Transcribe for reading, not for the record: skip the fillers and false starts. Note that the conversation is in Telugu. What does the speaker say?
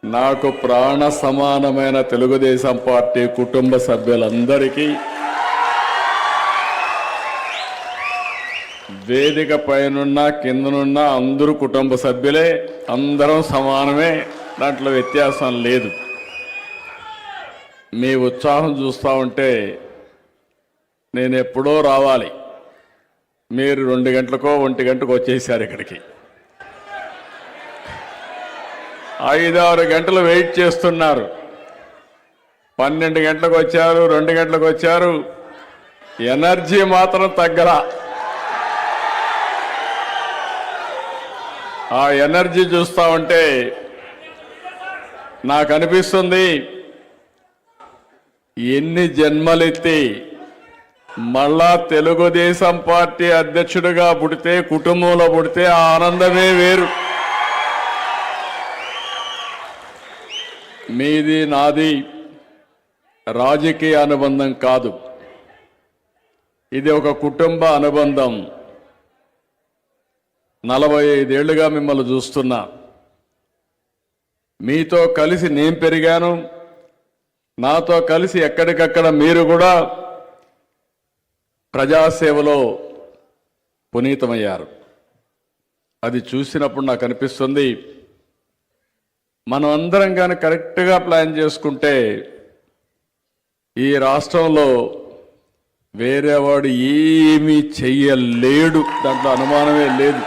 నాకు ప్రాణ సమానమైన తెలుగుదేశం పార్టీ కుటుంబ సభ్యులందరికీ వేదిక పైనున్న కిందనున్న అందరూ కుటుంబ సభ్యులే, అందరం సమానమే, దాంట్లో వ్యత్యాసం లేదు. మీ ఉత్సాహం చూస్తూ ఉంటే నేను ఎప్పుడో రావాలి, మీరు 2 గంటలకో 1 గంటకు వచ్చేసారు ఇక్కడికి. 5-6 గంటలు వెయిట్ చేస్తున్నారు. 12 గంటలకు వచ్చారు, 2 గంటలకు వచ్చారు, ఎనర్జీ మాత్రం తగ్గలా. ఆ ఎనర్జీ చూస్తూ ఉంటే నాకు అనిపిస్తుంది, ఎన్ని జన్మలెత్తి మళ్ళా తెలుగుదేశం పార్టీ అధ్యక్షుడిగా పుడితే, కుటుంబంలో పుడితే ఆ ఆనందమే వేరు. మీది నాది రాజకీయ అనుబంధం కాదు, ఇది ఒక కుటుంబ అనుబంధం. 45 ఏళ్లుగా మిమ్మల్ని చూస్తున్నా, మీతో కలిసి నేను పెరిగాను, నాతో కలిసి ఎక్కడికక్కడ మీరు కూడా ప్రజాసేవలో పునీతమయ్యారు. అది చూసినప్పుడు నాకు అనిపిస్తుంది, మనం అందరం కానీ కరెక్ట్గా ప్లాన్ చేసుకుంటే ఈ రాష్ట్రంలో వేరేవాడు ఏమీ చెయ్యలేడు, దాంట్లో అనుమానమే లేదు.